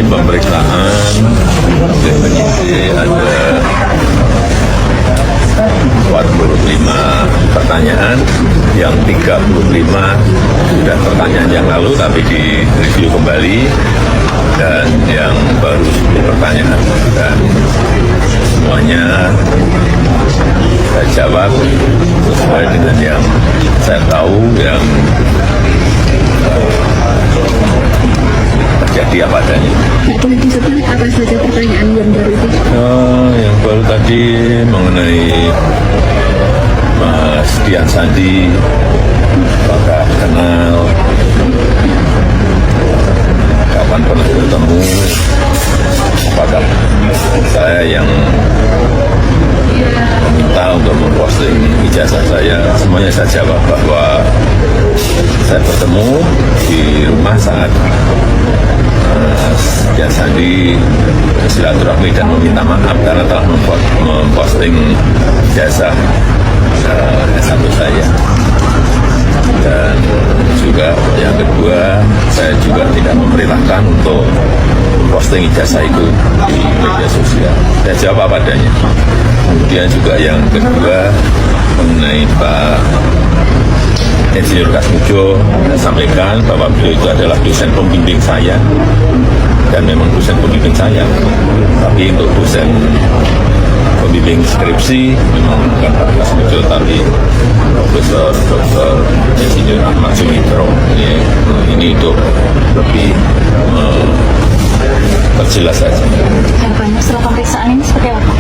tadi pemeriksaan oleh penyidik ada 45 pertanyaan, yang 35 sudah pertanyaan yang lalu tapi direview kembali, dan yang baru 10 pertanyaan, dan semuanya saya jawab sesuai dengan yang saya tahu, yang terjadi apa adanya. Boleh disebut apa saja pertanyaan yang baru itu? Yang baru tadi mengenai Mas Dian Sandi, apakah kenal, kapan pernah bertemu, apakah saya yang meminta untuk memposting ijazah saya. Semuanya saya jawab bahwa saya bertemu di rumah saat Mas Dian Sandi silaturahmi dan meminta maaf karena telah memposting ijazah S1 saya. Dan juga yang kedua, saya juga tidak memerintahkan untuk posting ijazah itu di media sosial. Saya jawab apa adanya. Kemudian juga yang kedua mengenai Pak Insinyur Kasmujo, saya sampaikan bahwa beliau itu adalah dosen pembimbing saya, dan memang dosen pembimbing saya. Tapi untuk dosen pembimbing skripsi memang bukan Pak Kasmujo, tapi Profesor Dr. Insinyur Ahmad Sumitro. Ini untuk lebih perjelas saja. Banyak setelah pemeriksaan ini seperti apa?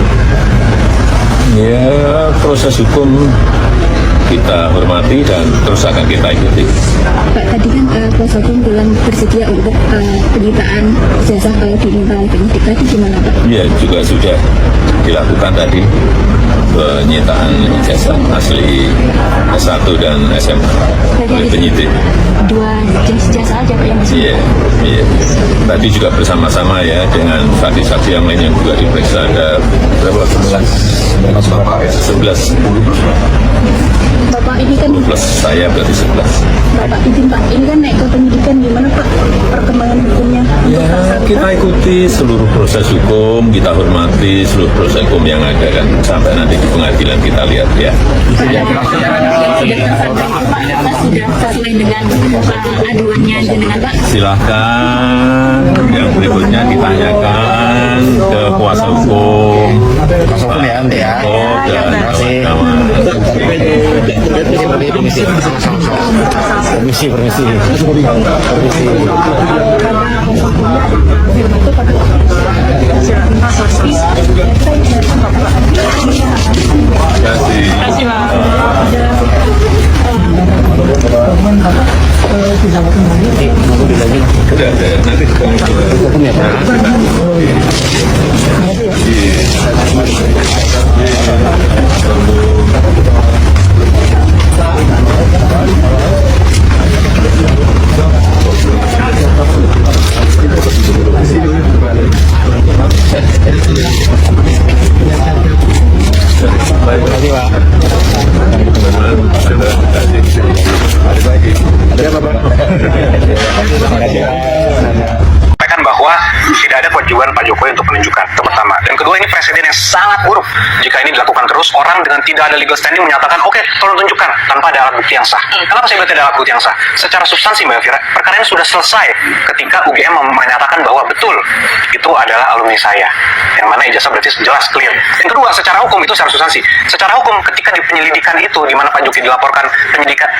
Ya, proses hukum kita hormati dan terus akan kita ikuti. Pak, tadi kan kuasa hukum bilang bersedia untuk penyitaan ijazah kalau diminta oleh penyidik. Tadi gimana Pak? Ya, juga sudah dilakukan tadi penyitaan ijazah asli S1 dan SMA oleh penyidik. Dua jenis ijazah aja Pak yang disebut? Iya. Tadi juga bersama-sama ya dengan saksi-saksi yang lain yang juga diperiksa. Ada berapa? 11. Bapak ini kan Plus saya berarti 11. Bapak izin Pak, ini kan naik ke penyidikan, gimana Pak perkembangan hukumnya? Ya, kita ikuti seluruh proses hukum, kita hormati seluruh proses hukum yang ada, kan sampai nanti di pengadilan kita lihat ya. Sudah sesuai dengan aduannya dengan Pak? Silahkan yang berikutnya ditanyakan ke kuasa hukum. Oh, dan Permisi. Sampaikan bahwa tidak ada kewajiban Pak Jokowi untuk menunjukkan, itu pertama. Dan kedua, ini presiden yang sangat buruk. Jika ini dilakukan terus, orang dengan tidak ada legal standing menyatakan, oke, tolong tunjukkan, tanpa ada alat bukti yang sah. Kenapa saya bilang tidak ada alat bukti yang sah? Secara substansi Mbak Elvira, perkara ini sudah selesai ketika UGM menyatakan bahwa betul itu adalah alumni saya, yang mana ijazah berarti jelas clear. Yang kedua, secara hukum itu secara substansi. Secara hukum ketika di penyelidikan itu, di mana Pak Jokowi dilaporkan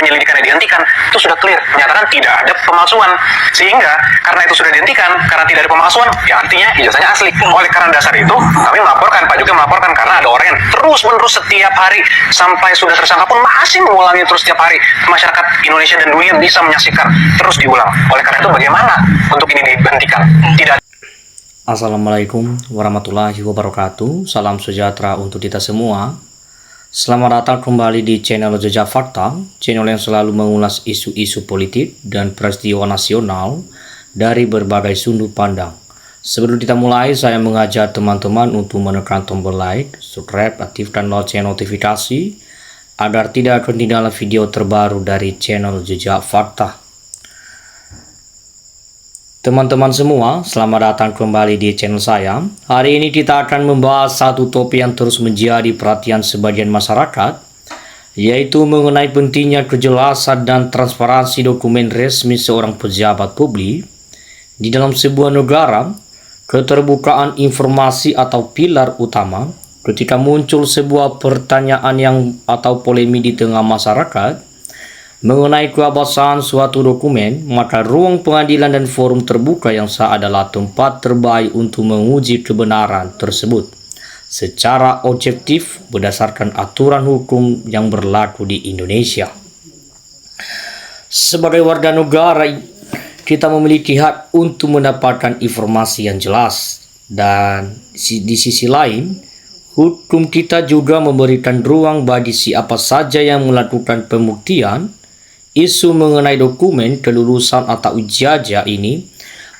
penyelidikannya dihentikan, itu sudah clear, menyatakan tidak ada pemalsuan. Sehingga karena itu sudah dihentikan, karena tidak ada pemalsuan, ya artinya ijazahnya asli. Oleh karena dasar itu, kami melaporkan, Pak Jokowi melaporkan, karena ada orang yang terus-menerus setiap hari sampai sudah tersangka pun masih mengulangi terus setiap hari. Masyarakat Indonesia dan dunia bisa menyaksikan terus diulang. Oleh karena itu, bagaimana untuk ini dihentikan? Tidak. Assalamualaikum warahmatullahi wabarakatuh. Salam sejahtera untuk kita semua. Selamat datang kembali di channel Jejak Fakta, channel yang selalu mengulas isu-isu politik dan peristiwa nasional dari berbagai sudut pandang. Sebelum kita mulai, saya mengajak teman-teman untuk menekan tombol like, subscribe, aktifkan lonceng notifikasi agar tidak ketinggalan video terbaru dari channel Jejak Fakta. Teman-teman semua, selamat datang kembali di channel saya. Hari ini kita akan membahas satu topik yang terus menjadi perhatian sebagian masyarakat, yaitu mengenai pentingnya kejelasan dan transparansi dokumen resmi seorang pejabat publik. Di dalam sebuah negara, keterbukaan informasi atau pilar utama. Ketika muncul sebuah pertanyaan atau polemik di tengah masyarakat mengenai keabsahan suatu dokumen, maka ruang pengadilan dan forum terbuka yang sah adalah tempat terbaik untuk menguji kebenaran tersebut secara objektif berdasarkan aturan hukum yang berlaku di Indonesia. Sebagai warga negara, kita memiliki hak untuk mendapatkan informasi yang jelas, dan di sisi lain, hukum kita juga memberikan ruang bagi siapa saja yang melakukan pembuktian. Isu mengenai dokumen kelulusan atau ijazah ini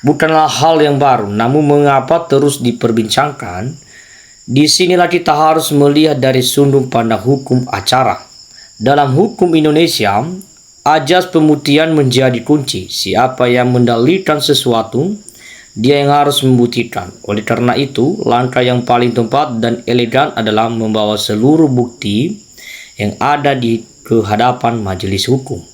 bukanlah hal yang baru, namun mengapa terus diperbincangkan? Disinilah kita harus melihat dari sudut pandang hukum acara. Dalam hukum Indonesia, azas pembuktian menjadi kunci. Siapa yang mendalilkan sesuatu, dia yang harus membuktikan. Oleh karena itu, langkah yang paling tepat dan elegan adalah membawa seluruh bukti yang ada di hadapan majelis hukum.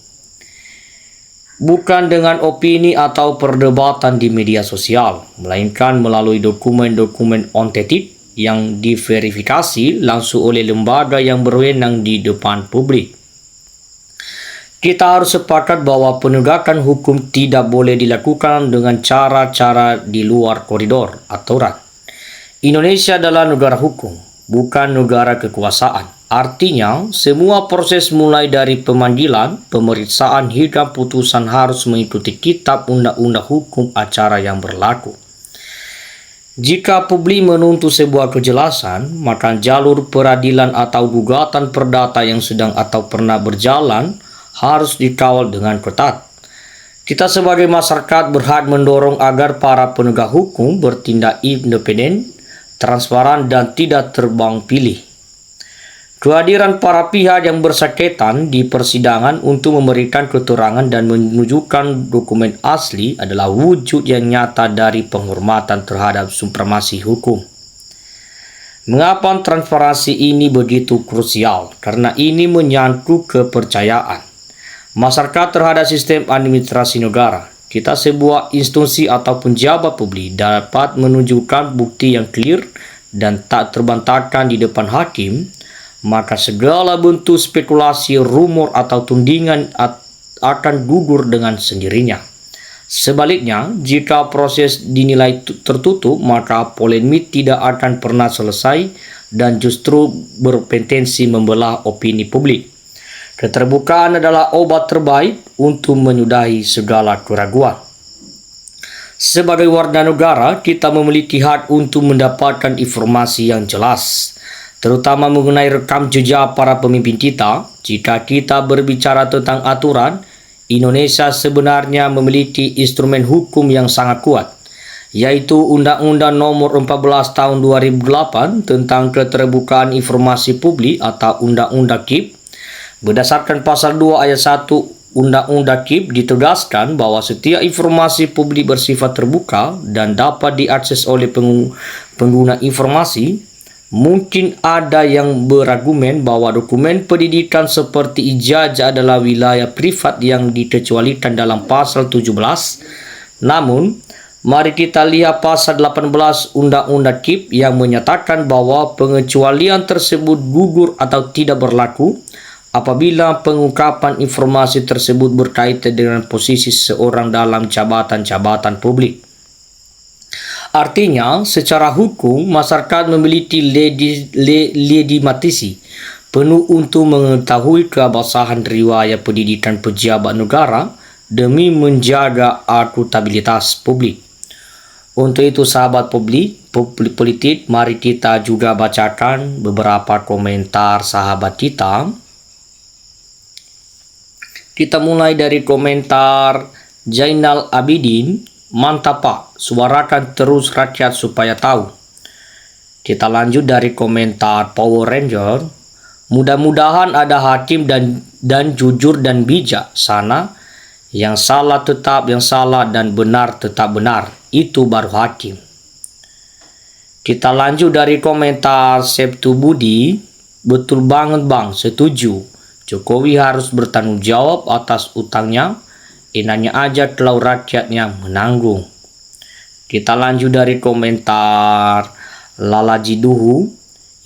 Bukan dengan opini atau perdebatan di media sosial, melainkan melalui dokumen-dokumen otentik yang diverifikasi langsung oleh lembaga yang berwenang di depan publik. Kita harus sepakat bahwa penegakan hukum tidak boleh dilakukan dengan cara-cara di luar koridor aturan. Indonesia adalah negara hukum, bukan negara kekuasaan. Artinya, semua proses mulai dari pemanggilan, pemeriksaan hingga putusan harus mengikuti kitab undang-undang hukum acara yang berlaku. Jika publik menuntut sebuah kejelasan, maka jalur peradilan atau gugatan perdata yang sedang atau pernah berjalan harus dikawal dengan ketat. Kita sebagai masyarakat berhak mendorong agar para penegak hukum bertindak independen, transparan, dan tidak terbang pilih. Kehadiran para pihak yang bersengketa di persidangan untuk memberikan keterangan dan menunjukkan dokumen asli adalah wujud yang nyata dari penghormatan terhadap supremasi hukum. Mengapa transparansi ini begitu krusial? Karena ini menyangkut kepercayaan masyarakat terhadap sistem administrasi negara. Kita sebuah instansi atau pejabat publik dapat menunjukkan bukti yang clear dan tak terbantahkan di depan hakim, maka segala bentuk spekulasi, rumor, atau tudingan akan gugur dengan sendirinya. Sebaliknya, jika proses dinilai tertutup, maka polemik tidak akan pernah selesai dan justru berpotensi membelah opini publik. Keterbukaan adalah obat terbaik untuk menyudahi segala keraguan. Sebagai warga negara, kita memiliki hak untuk mendapatkan informasi yang jelas, terutama mengenai rekam jejak para pemimpin kita. Jika kita berbicara tentang aturan, Indonesia sebenarnya memiliki instrumen hukum yang sangat kuat, yaitu Undang-Undang Nomor 14 Tahun 2008 tentang Keterbukaan Informasi Publik atau Undang-Undang KIP. Berdasarkan pasal 2 ayat 1 Undang-Undang KIP ditegaskan bahwa setiap informasi publik bersifat terbuka dan dapat diakses oleh pengguna informasi. Mungkin ada yang berargumen bahwa dokumen pendidikan seperti ijazah adalah wilayah privat yang dikecualikan dalam pasal 17. Namun, mari kita lihat pasal 18 Undang-Undang KIP yang menyatakan bahwa pengecualian tersebut gugur atau tidak berlaku apabila pengungkapan informasi tersebut berkaitan dengan posisi seseorang dalam jabatan-jabatan publik. Artinya, secara hukum, masyarakat memiliki legitimasi penuh untuk mengetahui keabsahan riwayat pendidikan pejabat negara demi menjaga akuntabilitas publik. Untuk itu, sahabat politik, mari kita juga bacakan beberapa komentar sahabat kita. Kita mulai dari komentar Zainal Abidin. Mantap Pak, suarakan terus rakyat supaya tahu. Kita lanjut dari komentar Power Ranger. Mudah-mudahan ada hakim dan jujur dan bijak sana Yang salah tetap yang salah dan benar tetap benar. Itu baru hakim. Kita lanjut dari komentar Septu Budi. Betul banget bang, setuju. Jokowi harus bertanggung jawab atas utangnya. Enaknya aja kalau rakyatnya menanggung. Kita lanjut dari komentar Lalaji Duhu.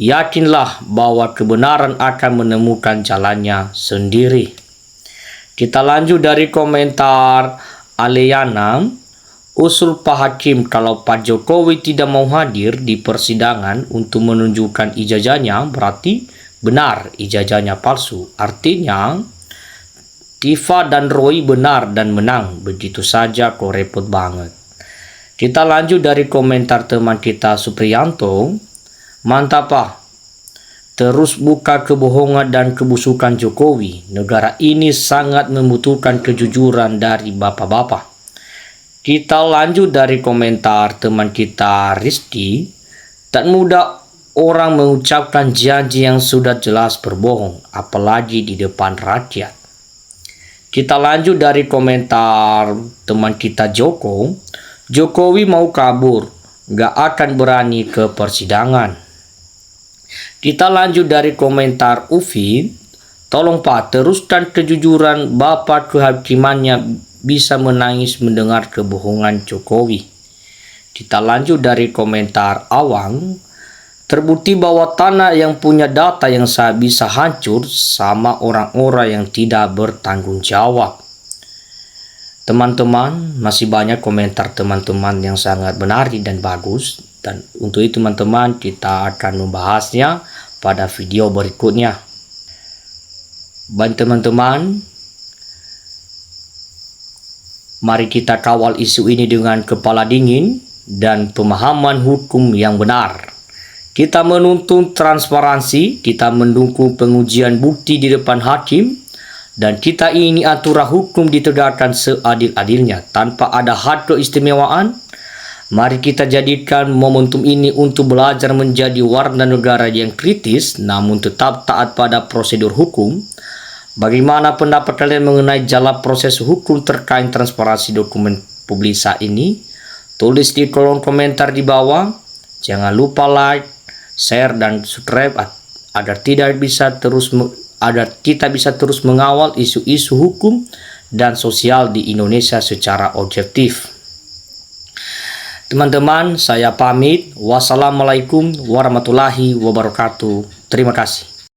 Yakinlah bahwa kebenaran akan menemukan jalannya sendiri. Kita lanjut dari komentar Aleyana. Usul Pak Hakim kalau Pak Jokowi tidak mau hadir di persidangan untuk menunjukkan ijazahnya berarti benar ijazahnya palsu. Artinya Tifa dan Roy benar dan menang. Begitu saja kok repot banget. Kita lanjut dari komentar teman kita Supriyanto. Mantap Pak. Terus buka kebohongan dan kebusukan Jokowi. Negara ini sangat membutuhkan kejujuran dari bapak-bapak. Kita lanjut dari komentar teman kita Rizky. Tak mudah orang mengucapkan janji yang sudah jelas berbohong, apalagi di depan rakyat. Kita lanjut dari komentar teman kita Joko. Jokowi mau kabur, gak akan berani ke persidangan. Kita lanjut dari komentar Ufi. Tolong Pak, teruskan kejujuran Bapak kehakimannya, bisa menangis mendengar kebohongan Jokowi. Kita lanjut dari komentar Awang. Terbukti bahwa tanah yang punya data yang sah bisa hancur sama orang-orang yang tidak bertanggung jawab. Teman-teman, masih banyak komentar teman-teman yang sangat benar dan bagus. Dan untuk itu teman-teman, kita akan membahasnya pada video berikutnya. Baik teman-teman, mari kita kawal isu ini dengan kepala dingin dan pemahaman hukum yang benar. Kita menuntut transparansi, kita mendukung pengujian bukti di depan hakim, dan kita ingin aturan hukum ditegakkan seadil-adilnya tanpa ada had keistimewaan. Mari kita jadikan momentum ini untuk belajar menjadi warga negara yang kritis namun tetap taat pada prosedur hukum. Bagaimana pendapat kalian mengenai jalan proses hukum terkait transparansi dokumen publik saat ini? Tulis di kolom komentar di bawah. Jangan lupa like, share, dan subscribe agar kita bisa terus mengawal isu-isu hukum dan sosial di Indonesia secara objektif. Teman-teman, saya pamit. Wassalamualaikum warahmatullahi wabarakatuh. Terima kasih.